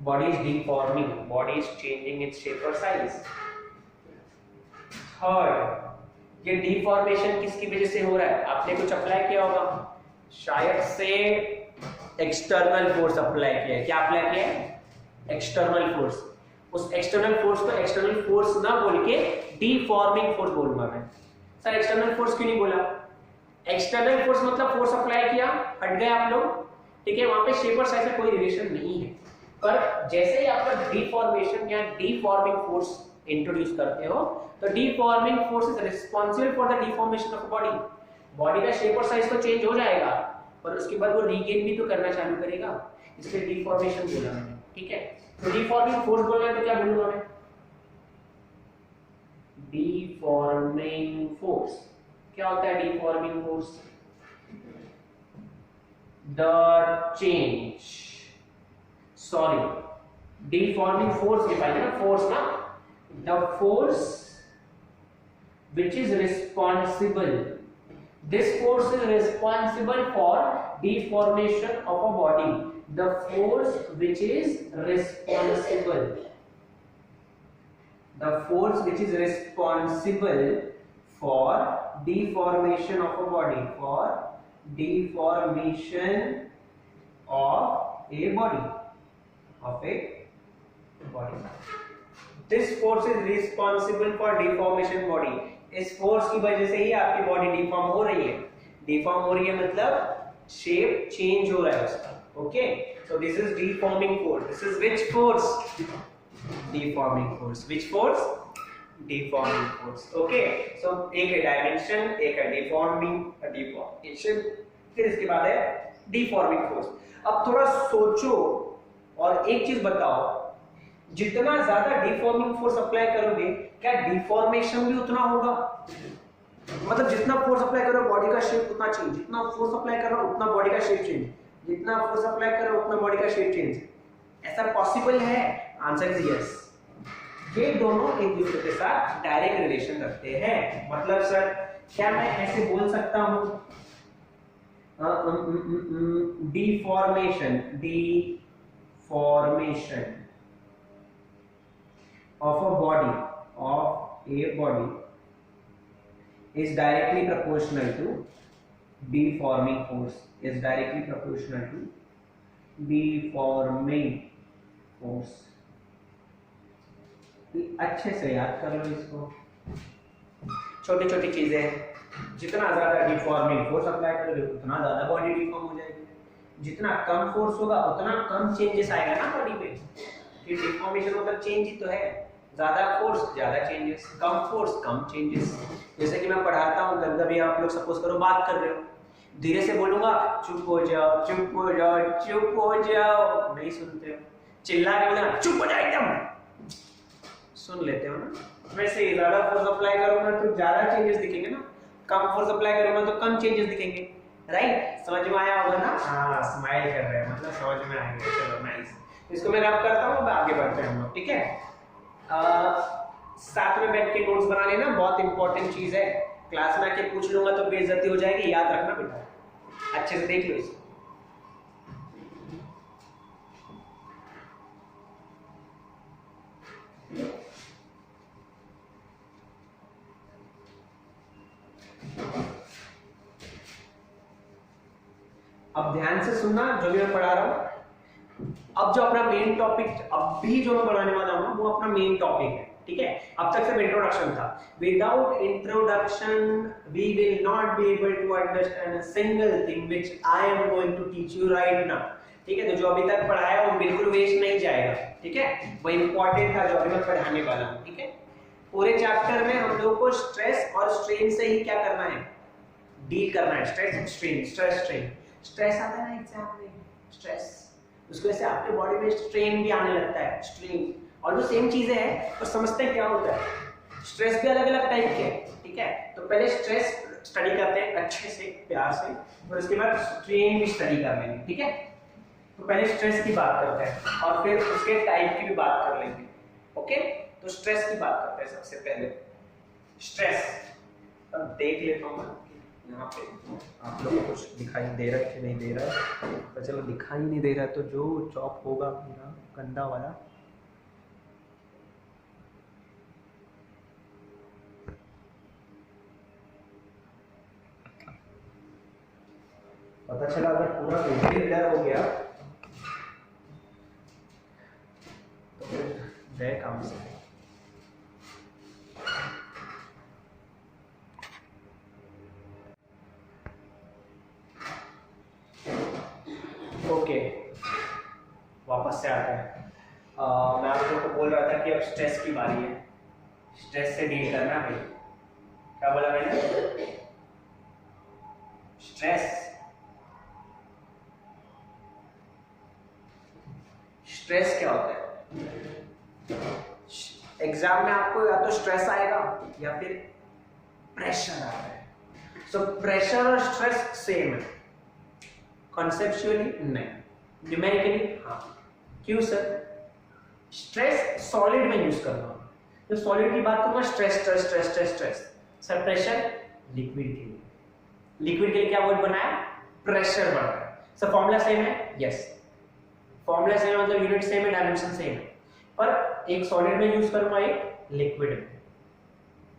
Body is deforming. Body is changing its shape or size. Third, ये deformation किसकी वजह से हो रहा है? आपने कुछ apply किया होगा, शायद से एक्सटर्नल फोर्स अप्लाई किया है। क्या अप्लाई किया है? External force. उस एक्सटर्नल फोर्स को एक्सटर्नल फोर्स ना बोल के डिफॉर्मिंग फोर्स बोलूंगा मैं। सर एक्सटर्नल फोर्स क्यों नहीं बोला? एक्सटर्नल फोर्स मतलब फोर्स अप्लाई किया, हट गए आप लोग, ठीक है, वहां पे शेप और साइज का कोई रिलेशन नहीं है। पर जैसे ही आप लोग डिफॉर्मेशन या डिफॉर्मिंग फोर्स इंट्रोड्यूस करते हो, तो deforming force is responsible for the deformation of body. Body का शेप और साइज तो चेंज हो जाएगा, पर उसके बाद वो रीगेन भी तो करना चालू करेगा, इसलिए डिफॉर्मेशन बोला मैंने, ठीक है। तो डिफॉर्मिंग फोर्स बोलना है तो क्या बोलूंगा मैं? Deforming force. क्या होता है deforming force? The change, sorry, deforming force define है ना, फोर्स ना, the force which is responsible, this force is responsible for deformation of a body, the force which is responsible, the force which is responsible for deformation of a body, for deformation of a body, this force is responsible for deformation body. इस force की वजह से ही आपकी body deform हो रही है. Deform हो रही है मतलब शेप चेंज हो रहा है उसका. Okay, so this is deforming force. This is which force? Deforming force. Which force? Deforming force. Okay, so एक है डायमेंशन, एक है deformation, फिर इसके बाद है deforming force. अब थोड़ा सोचो और एक चीज बताओ, जितना ज्यादा डिफॉर्मिंग फोर्स अप्लाई करोगे क्या डिफॉर्मेशन भी उतना होगा? मतलब जितना फोर्स अप्लाई करो बॉडी का शेप उतना चेंज, जितना फोर्स अप्लाई करो उतना बॉडी का शेप चेंज, जितना फोर्स अप्लाई करो उतना बॉडी का शेप चेंज. ऐसा पॉसिबल है? Answer is yes. ये दोनों एक दूसरे के साथ डायरेक्ट रिलेशन रखते हैं. मतलब सर क्या मैं ऐसे बोल सकता हूं deformation of a body is directly proportional to deforming force, is directly proportional to deforming force. अच्छे से याद कर लो इसको. छोटी छोटी चीजें, जितना ज्यादा डिफॉर्मिंग फोर्स अप्लाई करोगे उतना ज्यादा बॉडी डिफॉर्म हो जाएगी, जितना कम फोर्स होगा उतना कम चेंजेस आएगा ना बॉडी में. कि डिफॉर्मेशन मतलब चेंज ही तो है. ज्यादा फोर्स ज्यादा चेंजेस, कम फोर्स कम चेंजेस. जैसे कि मैं पढ़ाता हूँ, कभी आप लोग सपोज करो बात कर रहे हो, धीरे से बोलूंगा चुप हो जाओ चुप हो जाओ चुप हो जाओ, नहीं सुनते हो. चिल्ला के बोलना चुप हो जाओ एकदम, सुन लेते हो ना. वैसे ही ज्यादा फोर्स अप्लाई करूंगा तो ज्यादा चेंजेस दिखेंगे ना, कम फोर्स अप्लाई करूंगा तो कम चेंजेस दिखेंगे. राइट, समझ में आया होगा ना? हाँ, स्माइल कर रहे हैं मतलब समझ में आएगा. चलो नाइस. इसको मैं रब करता हूँ, आगे बढ़ते हैं हम लोग. ठीक है, साथ में बैठ के नोट्स बना लेना, बहुत इंपॉर्टेंट चीज है. क्लास में आके पूछ लूंगा तो बेइज्जती हो जाएगी, याद रखना बेटा. अच्छे से देख लो इसे. अब ध्यान से सुनना जो भी मैं पढ़ा रहा हूं. अब जो अपना मेन टॉपिक, अब भी जो मैं बनाने वाला हूं वो अपना मेन टॉपिक है. ठीक है, अब तक सिर्फ इंट्रोडक्शन था. Without introduction we will not be able to understand a single thing which I am going to teach you right now. ठीक है, तो जो अभी तक पढ़ाया वो बिल्कुल वेस्ट नहीं जाएगा. ठीक है, वो इंपॉर्टेंट था जो अभी मैं पढ़ाने वाला हूं. ठीक है, पूरे चैप्टर में हम लोग को स्ट्रेस और स्ट्रेन से ही क्या करना है, डील करना है. Stress strain, stress strain. Stress आता है ना एग्जाम में, स्ट्रेस, उसकी वजह से आपके बॉडी में स्ट्रेन भी आने लगता है. स्ट्रेन और जो सेम चीजें हैं और समझते हैं क्या होता है. स्ट्रेस भी अलग अलग टाइप के हैं. ठीक है, तो पहले स्ट्रेस स्टडी करते हैं अच्छे से प्यार से, और उसके बाद स्ट्रेन भी स्टडी कर लेंगे. ठीक है, तो पहले स्ट्रेस की बात करते हैं और फिर उसके टाइप की भी बात कर लेंगे. ओके, तो स्ट्रेस की बात करते हैं सबसे पहले. स्ट्रेस देख लेता हूँ यहाँ पे आप लोगों को कुछ दिखाई दे रहा है कि नहीं दे रहा है. तो चलो दिखाई नहीं दे रहा है तो जो चॉप होगा मेरा गंदा वाला, पता चला अगर पूरा वीडियो ब्लर हो गया तो फिर गए काम से. ओके, वापस से आते हैं. मैं आप लोगों को बोल रहा था कि अब स्ट्रेस की बारी है. स्ट्रेस से डील करना है भाई. क्या बोला मैंने? स्ट्रेस. स्ट्रेस क्या होता है? एग्जाम में आपको या तो स्ट्रेस आएगा या फिर प्रेशर आता है. सो प्रेशर और स्ट्रेस सेम है. कॉन्सेप्चुअली नहीं, न्यूमेरिकली हाँ. क्यों सर? स्ट्रेस सॉलिड में यूज करना. तो सॉलिड की बात करूंगा stress stress stress stress stress. Sir pressure liquid के लिए. लिक्विड के लिए क्या वर्ड बनाया? प्रेशर बनाया. सर फॉर्मूला सेम है? यस, फॉर्मूला सेम मतलब यूनिट सेम है, डायमेंशन सेम है. पर एक सॉलिड में यूज करूंगा, एक लिक्विड में।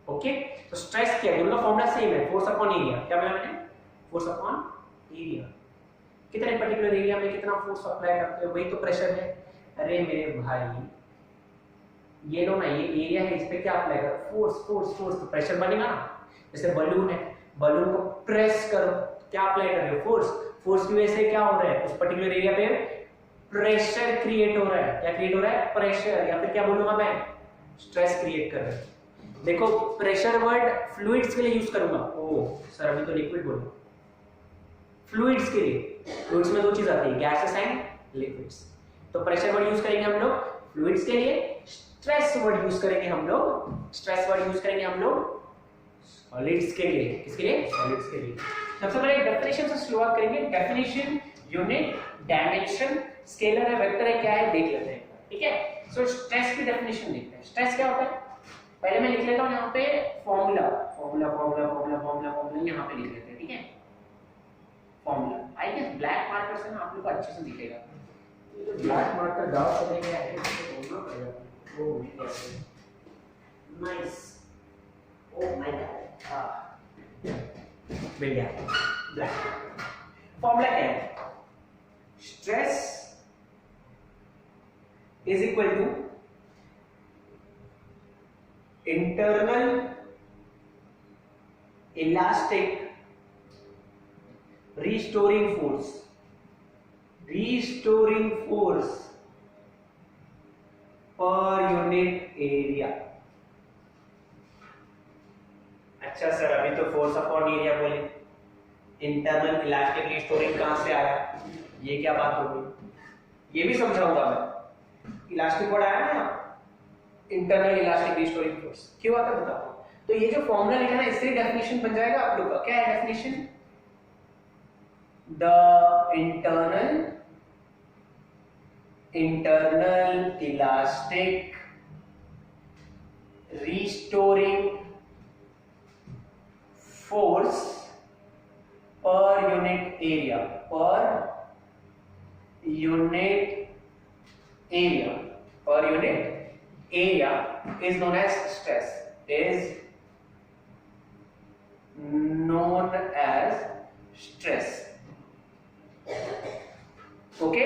ओके, तो स्ट्रेस क्या है, दोनों का फॉर्मूला सेम है, फोर्स अपॉन एरिया। क्या बोला मैंने, फोर्स अपॉन एरिया। कितने पर्टिकुलर एरिया में कितना फोर्स अप्लाई करते हो, वही तो प्रेशर है। अरे मेरे भाई ये लो ना, ये एरिया है, इस पे क्या अप्लाई करो, फोर्स फोर्स फोर्स, तो प्रेशर बनेगा ना। जैसे बलून है, बलून को प्रेस करो, क्या अप्लाई कर रहे हो, फोर्स। फोर्स की वजह से क्या हो रहा है, उस पर्टिकुलर एरिया पे प्रेशर क्रिएट हो रहा है। क्या क्रिएट हो रहा है, प्रेशर, या फिर क्या बोलूंगा मैं, स्ट्रेस क्रिएट कर रहा है। देखो प्रेशर वर्ड फ्लूइड्स के लिए यूज करूंगा। ओ सर अभी तो लिक्विड बोलो, फ्लूइड्स के लिए, फ्लूइड्स में दो चीज आती है, गैसेस एंड लिक्विड्स। तो प्रेशर वर्ड यूज करेंगे हम लोग फ्लूइड्स के लिए, स्ट्रेस वर्ड यूज करेंगे हम लोग, स्ट्रेस वर्ड यूज करेंगे हम लोग सॉलिड्स के लिए। किसके लिए, सॉलिड्स के लिए। सबसे पहले डेफिनेशन से शुरुआत करेंगे। डेफिनेशन, यूनिट, डायमेंशन, स्केलर है, वेक्टर है, क्या है देख लेते हैं, ठीक है। सो स्ट्रेस की डेफिनेशन देखते हैं। स्ट्रेस क्या होता है, पहले मैं लिख लेता हूं यहाँ पे formula, formula formula formula formula formula यहाँ पे लिख लेते हैं, ठीक है। Formula I guess black marker से ना आप लोग को अच्छे से दिखेगा, ये जो ब्लैक मार्कर डार्क हो गया है इसको बोलना पड़ेगा। ओ कैसे नाइस, ओ माय गॉड, हां मिल गया ब्लैक। फॉर्मूला क्या है, stress is equal to internal elastic restoring force per unit area। अच्छा सर अभी तो फोर्स अपॉन एरिया बोले, इंटरनल इलास्टिक रिस्टोरिंग कहां से आया, ये क्या बात हो गई, ये भी समझाऊंगा मैं। इलास्टिक वर्ड आया ना, इंटरनल इलास्टिक रिस्टोरिंग फोर्स क्यों आता है बताता हूं। तो ये जो फॉर्मूला लिखा ना, इससे डेफिनेशन बन जाएगा आप लोग का। क्या है definition, the internal elastic restoring force per unit area is known as stress, okay.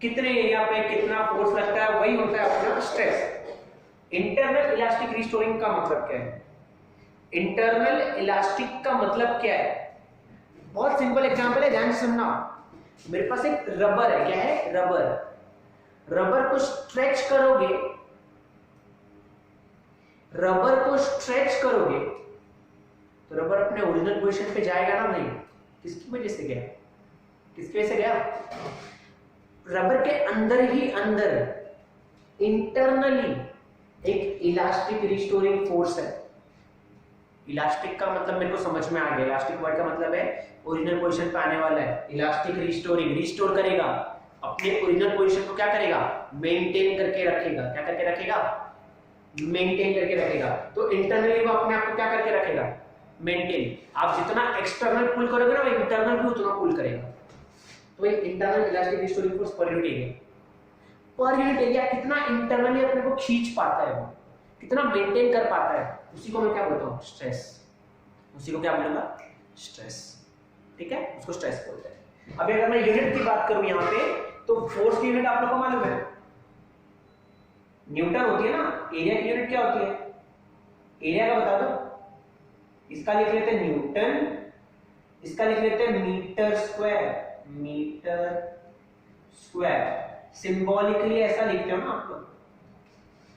कितने एरिया पे कितना फोर्स लगता है वही होता है अपना स्ट्रेस। इंटरनल इलास्टिक रिस्टोरिंग का मतलब क्या है, इंटरनल इलास्टिक का मतलब क्या है, बहुत सिंपल एग्जांपल है, ध्यान से सुनना। मेरे पास एक रबर है, क्या है, रबर को स्ट्रेच करोगे, तो रबर अपने ओरिजिनल पोजीशन पे जाएगा ना, नहीं। किसकी वजह से गया, किसकी वजह से गया, रबर के अंदर ही अंदर इंटरनली एक इलास्टिक रिस्टोरिंग फोर्स है। इलास्टिक का मतलब मेरे को समझ में आ गया, इलास्टिक वर्ड का मतलब है ओरिजिनल पोजीशन पे आने वाला है। इलास्टिक रिस्टोरिंग, रिस्टोर करेगा, अपने ओरिजिनल पोजीशन को क्या करेगा, मेंटेन करके रखेगा। क्या करके रखेगा, मेंटेन करके रखेगा। तो इंटरनली वो अपने आप को क्या करके रखेगा, मेंटेन। आप जितना एक्सटर्नल पुल करोगे ना, वो इंटरनल भी उतना पुल करेगा। तो ये internal elastic restoring force per unit area कितना इंटरनली अपने को खींच पाता है, वो कितना मेंटेन कर पाता है, उसी को मैं क्या बोलता हूँ, स्ट्रेस। उसी को क्या बोलूंगा, स्ट्रेस, ठीक है, उसको स्ट्रेस बोलते हैं। अभी अगर मैं यूनिट की बात करूं यहाँ पे, तो फोर्स की यूनिट आप लोगों को मालूम है, न्यूटन होती है ना। एरिया की यूनिट क्या होती है, एरिया का बता दो। इसका लिख लेते हैं न्यूटन, इसका लिख लेते हैं मीटर स्क्वायर, सिंबॉलिकली ऐसा लिखते हो ना आप लोग,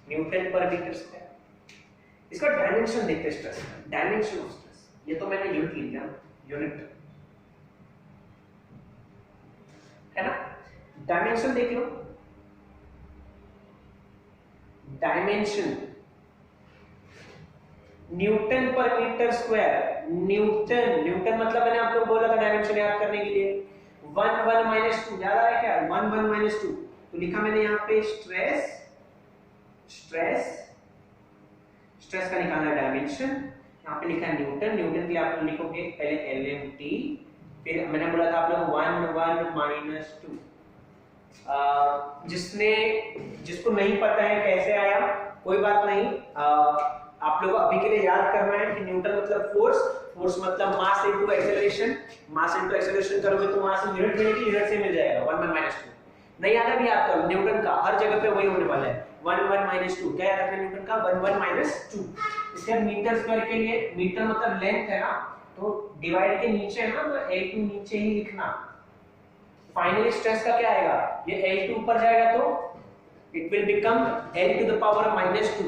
न्यूटन पर मीटर स्क्वायर। इसका डायमेंशन देखते हैं, स्ट्रेस, डायमेंशन ऑफ स्ट्रेस। ये तो मैंने यूनिट लिख दिया, यूनिट है ना। डायमेंशन देख लो, डायमेंशन न्यूटन पर मीटर स्क्वायर। न्यूटन मतलब मैंने आप लोग बोला था डायमेंशन याद करने के लिए 1 1 माइनस 2, याद आया क्या, 1 1 माइनस 2। तो लिखा मैंने यहाँ पे स्ट्रेस का निकालना डायमेंशन, यहाँ पे लिखा है न्यूटन के लिए आप लोग लिखोगे पहले LMT, फिर मैंने बोला था आप लोग 1 1 माइनस 2। जिसको नहीं पता है कैसे आया कोई बात नहीं, आप लोगों को अभी के लिए याद करना है कि न्यूटन मतलब फोर्स मतलब mass into acceleration, mass into acceleration करोगे तो वहां से यूनिट मिलेगी, यूनिट से मिल जाएगा 1 1 -2। नहीं आता भी याद करो, न्यूटन का हर जगह पे वही होने वाला है 1 1 -2। क्या याद रखना न्यूटन का 1 1 -2। इसके बाद मीटर स्क्वायर के लिए, मीटर मतलब लेंथ है ना, तो डिवाइड के नीचे है ना तो L2 नीचे ही लिखना। फाइनली स्ट्रेस का क्या आएगा, ये L2 ऊपर जाएगा तो it will become L to the power -2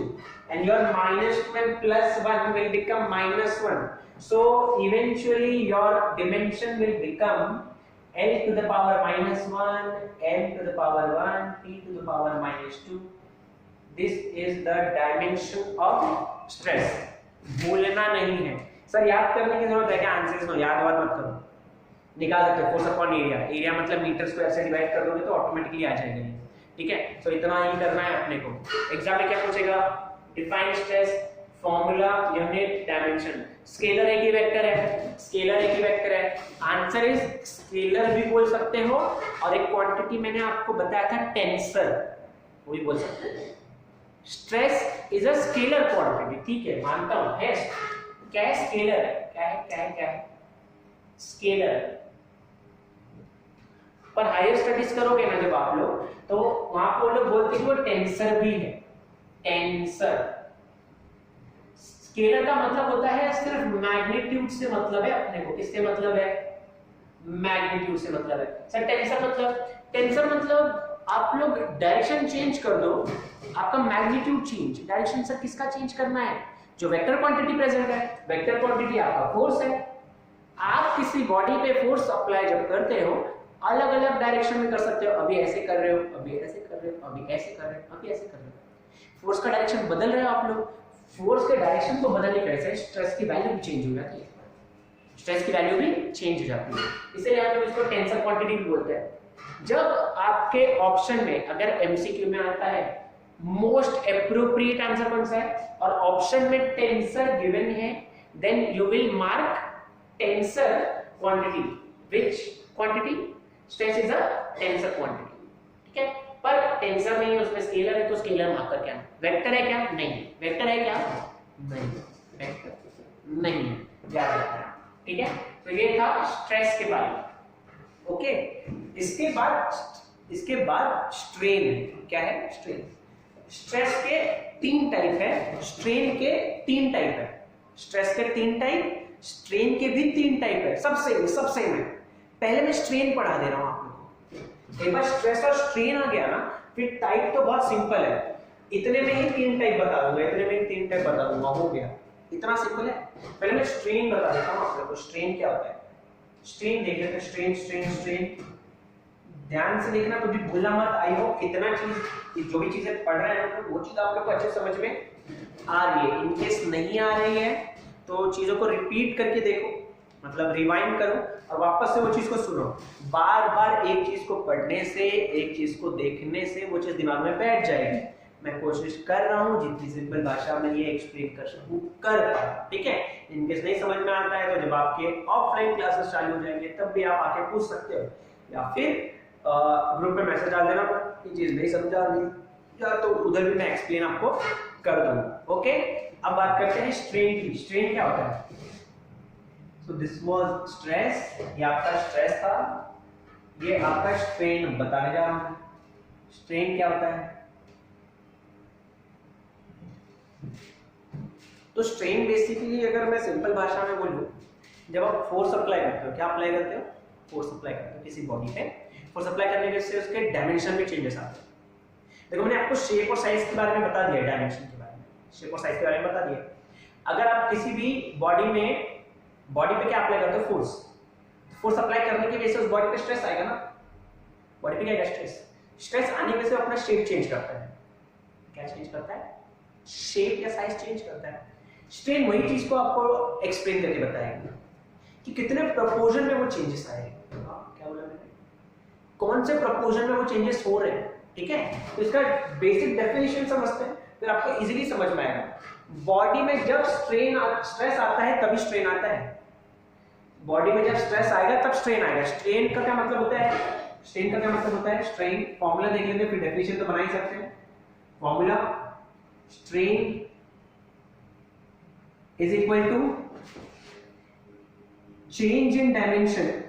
and your -2 and +1 will become -1. So eventually your dimension will become L to the power -1, M to the power 1, T to the power -2. This is the dimension of stress. भूलना नहीं है sir, याद करने की जरूरत है क्या, answers no याद मत करो, निकाल सकते हो फोर्स अपॉन एरिया, एरिया मतलब मीटर स्क्वायर से डिवाइड कर दोगे तो ऑटोमेटिकली आ जाएगा। ठीक है, तो इतना ही करना है अपने को। एग्जाम में क्या पूछेगा, define stress, formula, unit, dimension. Scalar एक ही वेक्टर है, स्केलर एक ही वेक्टर है, आंसर इज स्केलर भी बोल सकते हो और एक क्वांटिटी मैंने आपको बताया था टेंसर, वो भी बोल सकते हो। Stress is a scalar quantity, ठीक है मानता हूं है। क्या है स्केलर, क्या है स्केलर। पर हायर स्टडीज करोगे ना जब आप लोग, तो वहां पे लोग बोलते हैं कि वो टेंसर भी है, टेंसर। स्केलर का मतलब होता है सिर्फ मैग्नीट्यूड से मतलब है अपने को, किससे मतलब है, मैग्नीट्यूड से मतलब है। सर टेंसर मतलब आप लोग डायरेक्शन चेंज कर दो, आपका मैग्नीट्यूड चेंज, डायरेक्शन सर किसका चेंज करना है, जो वेक्टर क्वांटिटी प्रेजेंट है, वेक्टर क्वांटिटी आपका फोर्स है। आप किसी बॉडी पे फोर्स अप्लाई जब करते हो अलग अलग डायरेक्शन में कर सकते हो, अभी ऐसे कर रहे हो, अभी ऐसे कर रहे हो, अभी ऐसे कर रहे हो, अभी ऐसे कर रहे हो, फोर्स का डायरेक्शन बदल रहे हो आप लोग। फोर्स के डायरेक्शन को बदलने की वजह से स्ट्रेस की वैल्यू भी चेंज हो जाती है, स्ट्रेस की वैल्यू भी चेंज हो जाती है, इसलिए हम लोग इसको टेंसर क्वांटिटी भी बोलते हैं। जब आपके ऑप्शन में अगर एमसीक्यू में आता है मोस्ट एप्रोप्रिएट आंसर कौन सा है और ऑप्शन में टेंसर गिवन है, then you will mark tensor quantity, which quantity, stress is a tensor quantity. ठीक है, पर टेंसर नहीं है, उसमें स्केलर है तो स्केलर मार्क कर क्या, वेक्टर है क्या, नहीं, वेक्टर है क्या, नहीं, वेक्टर नहीं है, याद रखना। ठीक है, तो ये था स्ट्रेस के बारे में। ओके, इसके बाद स्ट्रेन है। क्या है स्ट्रेन, स्ट्रेस के 3 टाइप है, स्ट्रेन के 3 टाइप है, स्ट्रेस के 3 टाइप, स्ट्रेन के भी 3 टाइप है, सब सेम है। पहले मैं स्ट्रेन पढ़ा दे रहा हूं आप लोगों को, एक बार स्ट्रेस और स्ट्रेन आ गया ना, फिर टाइप तो बहुत सिंपल है, इतने में ही 3 टाइप बता दूंगा, इतने में ही 3 टाइप बता दूंगा, हो गया, इतना सिंपल है। पहले मैं स्ट्रेन बता देता हूं आप लोगों को, स्ट्रेन क्या होता है। स्ट्रेन देख लेते हैं, स्ट्रेन ध्यान से देखना, कभी भूलना मत। आई होप इतना चीज, जो भी चीजें पढ़ रहे हैं वो चीज आप लोग को अच्छे समझ में आ रही है। इनकेस नहीं आ रही है तो चीजों को रिपीट करके देखो, मतलब रिवाइंड करो और वापस से वो चीज को सुनो। बार बार एक चीज को पढ़ने से, एक चीज को देखने से वो चीज दिमाग में बैठ जाएगी। मैं कोशिश कर रहा हूँ जितनी सिंपल भाषा में ये एक्सप्लेन कर सकूं कर पाऊं। ठीक है, इनकेस नहीं समझ में आता है तो जब आपके ऑफलाइन क्लासेस चालू हो जाएंगे तब भी आप आके पूछ सकते हो, या फिर ग्रुप में मैसेज डाल देना, ये चीज नहीं समझा नहीं या तो उधर भी मैं एक्सप्लेन आपको कर दूंगा। ओके, अब बात करते हैं स्ट्रेन की। स्ट्रेन क्या होता है, सो दिस वाज स्ट्रेस, ये आपका स्ट्रेस था, ये आपका स्ट्रेन बताने जा रहा हूं। स्ट्रेन क्या होता है, तो स्ट्रेन बेसिकली अगर मैं सिंपल भाषा में बोलूं, जब आप फोर्स अप्लाई करते हो, क्या अप्लाई करते हो, फोर्स अप्लाई करते हो किसी बॉडी पे, फोर्स अप्लाई करने से उसके डायमेंशन में चेंजेस आते हैं। देखो मैंने आपको शेप और साइज के बारे में बता दिया, डायमेंशन के बारे में, शेप और साइज के बारे में बता दिया। अगर आप किसी भी बॉडी पे क्या अप्लाई करते हो, फोर्स अप्लाई करने की वजह से उस बॉडी पे स्ट्रेस आएगा ना, बॉडी पे क्या आएगा, स्ट्रेस आने की वजह से अपना शेप चेंज करता है। क्या चेंज करता है, शेप या साइज चेंज करता है। स्ट्रेन वही चीज को आपको एक्सप्लेन करके बताएगा कि कितने प्रोपोर्शन में वो चेंजेस आए। क्या बोला मैंने, कौन से प्रोपोर्शन में वो चेंजेस हो रहे हैं। ठीक है, तो इसका बेसिक डेफिनेशन समझते हैं, फिर आपको इजीली समझ में आएगा। बॉडी में जब स्ट्रेस आता है तभी स्ट्रेन आता है, बॉडी में जब स्ट्रेस आएगा तब स्ट्रेन आएगा। स्ट्रेन का क्या मतलब होता है, स्ट्रेन का क्या मतलब होता है? स्ट्रेन फॉर्मूला देख लेते हैं, फिर डेफिनेशन तो बना ही सकते हैं। Formula strain is equal to change in dimension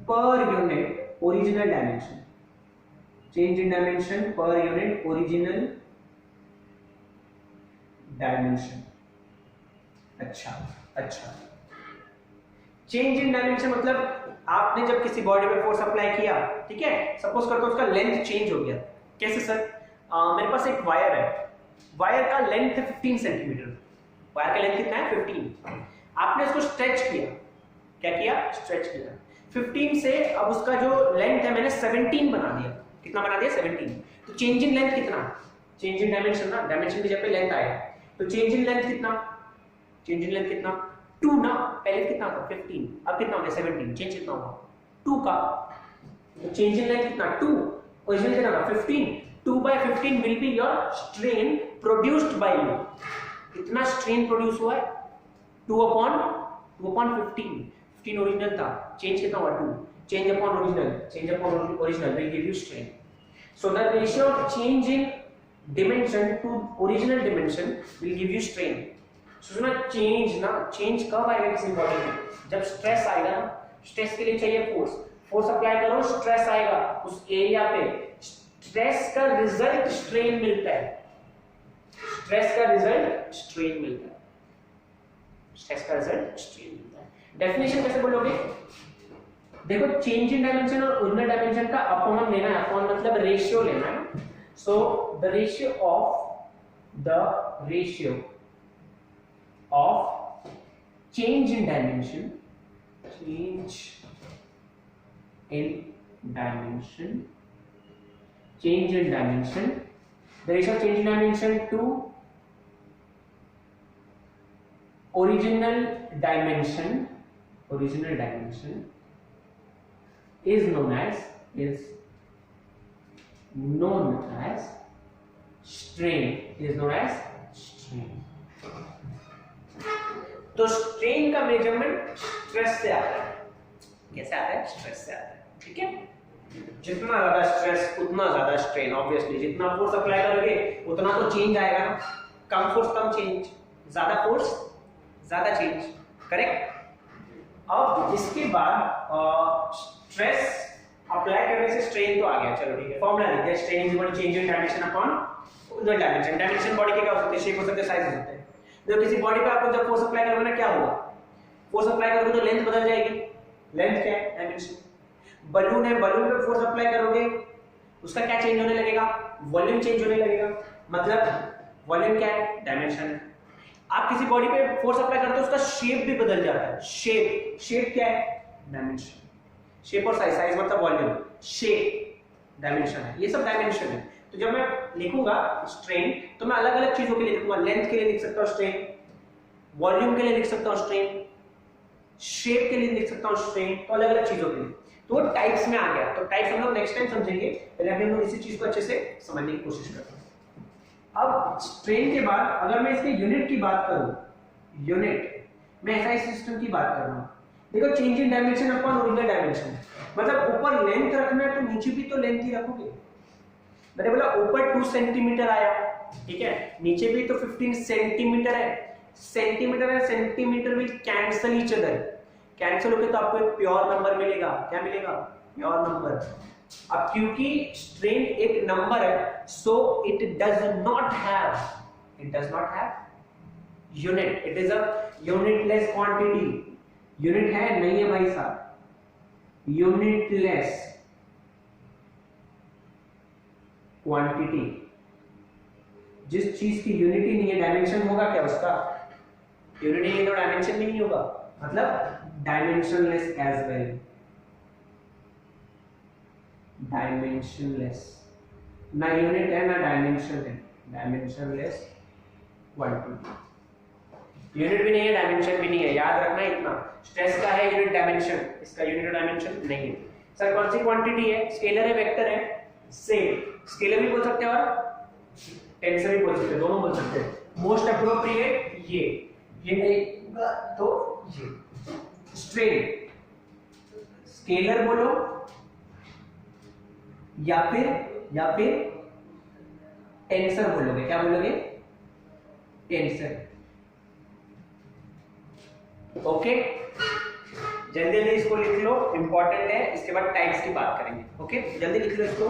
per unit original dimension, change in dimension per unit original dimension। अच्छा, चेंज इन डायमेंशन मतलब आपने जब किसी बॉडी पे फोर्स अप्लाई किया, ठीक है, सपोज करते हो उसका लेंथ चेंज हो गया। कैसे सर? मेरे पास एक वायर है, वायर का लेंथ है 15 सेंटीमीटर। वायर का लेंथ कितना है? 15। आपने उसको स्ट्रेच किया। क्या किया? स्ट्रेच किया 15 से। अब उसका जो लेंथ है मैंने 17 बना दिया। कितना बना दिया? 17। तो चेंज इन लेंथ कितना? चेंज इन डायमेंशन ना, डायमेंशन की जगह पे लेंथ आएगा, तो चेंज इन लेंथ कितना? चेंज इन लेंथ कितना? 2 ना। पहले कितना था? 15, अब कितना हो गया? 17। चेंज कितना होगा? 2 का। तो चेंज इन लेंथ कितना? 2। ओरिजिनल कितना था? 15। 2/15 will be your strain produced by you। कितना स्ट्रेन प्रोड्यूस हुआ है? 2/15। 15 ओरिजिनल था, चेंज कितना हुआ? 2। Change upon original will give you strain। So the ratio of change in dimension to original dimension will give you strain। सुना, change ना, change कब आएगा किसी बॉडी में? जब स्ट्रेस आएगा ना। स्ट्रेस के लिए चाहिए फोर्स अप्लाई करो, स्ट्रेस आएगा उस एरिया पे। स्ट्रेस का रिजल्ट स्ट्रेन मिलता है। डेफिनेशन कैसे बोलोगे? देखो, चेंज इन डायमेंशन और ओरिजिनल डायमेंशन का अपॉन लेना है। अपॉन मतलब रेशियो लेना है। So the ratio of change in dimension the ratio of change in dimension to original dimension is known as strain। तो स्ट्रेन का मेजरमेंट स्ट्रेस से आता है। कैसे आता है? स्ट्रेस से आता है। ठीक है, जितना ज्यादा स्ट्रेस उतना ज्यादा स्ट्रेन। ऑब्वियसली जितना फोर्स अप्लाई करोगे उतना तो चेंज आएगा ना। कम फोर्स कम चेंज, ज्यादा फोर्स ज्यादा चेंज। करेक्ट। अब इसके बाद स्ट्रेस अप्लाई करने से स्ट्रेन तो आ गया। चलो ठीक है, फॉर्मूला लिखते हैं। Strain is equal to change in dimension upon original dimension. Dimension body के क्या हो सकते हैं? शेप हो सकते हैं, साइज हो सकते हैं। जब किसी बॉडी पे आपको जब फोर्स अप्लाई करोगे ना, क्या होगा? फोर्स अप्लाई करोगे तो लेंथ बदल जाएगी। लेंथ क्या है? डायमेंशन। बलून है, बलून पे फोर्स अप्लाई करोगे उसका क्या चेंज होने लगेगा? वॉल्यूम चेंज होने लगेगा। मतलब वॉल्यूम क्या है? डायमेंशन है। आप किसी बॉडी पे फोर्स अप्लाई करते हो उसका शेप भी बदल जाता है। शेप क्या है? डायमेंशन। शेप और साइज मतलब वॉल्यूम, शेप डायमेंशन है। ये सब डायमेंशन है। तो जब मैं लिखूंगा स्ट्रेन तो मैं अलग अलग चीजों के लिए लिखूंगा। लेंथ के लिए लिख सकता हूँ स्ट्रेन, वॉल्यूम के लिए लिख सकता हूँ स्ट्रेन, शेप के लिए लिख सकता हूँ स्ट्रेन। तो अलग अलग चीजों के लिए। तो वो टाइप्स में आ गया। तो टाइप्स हम लोग नेक्स्ट टाइम समझेंगे। पहले अभी हम लोग इसी चीज को अच्छे से समझने की कोशिश करते हैं। अब स्ट्रेन के बाद अगर मैं इसके यूनिट की बात करूं, यूनिट मैं एसआई सिस्टम की बात कर रहा हूं। देखो, change in dimension upon original dimension, मतलब ऊपर लेंथ रखना है तो नीचे भी तो लेंथ ही रखोगे। मैंने बोला ऊपर 2 सेंटीमीटर आया, ठीक है, नीचे भी तो 15 सेंटीमीटर है। सेंटीमीटर है, centimetre will cancel each other. Cancel होके तो आपको एक प्योर नंबर मिलेगा। क्या मिलेगा? Pure number. अब क्योंकि स्ट्रेन एक नंबर है, so it does not have unit. It is a unitless quantity. Unit है नहीं है भाई साहब, यूनिटलेस क्वांटिटी। जिस चीज की यूनिटी नहीं है, डायमेंशन होगा क्या उसका? यूनिटी नहीं तो डायमेंशन भी नहीं होगा, मतलब डायमेंशनलेस एज वेल। डायमेंशनलेस, ना यूनिट है ना डायमेंशन है, डायमेंशनलेस क्वांटिटी। यूनिट भी नहीं है, डायमेंशन भी नहीं है, याद रखना इतना। स्ट्रेस का है यूनिट डायमेंशन, इसका यूनिट डायमेंशन नहीं है। सर कौन सी क्वांटिटी है? स्केलर है, वेक्टर है? सेम। स्केलर भी बोल सकते हैं और टेंसर भी बोल सकते हैं, दोनों बोल सकते हैं। मोस्ट अप्रोप्रिएट ये नहीं तो ये स्ट्रेन स्केलर बोलो या फिर टेंसर बोलोगे, क्या बोलोगे? टेंसर। ओके, जल्दी जल्दी इसको लिख लो, इंपॉर्टेंट है, इसके बाद टाइप्स की बात करेंगे। ओके, जल्दी लिख लो इसको।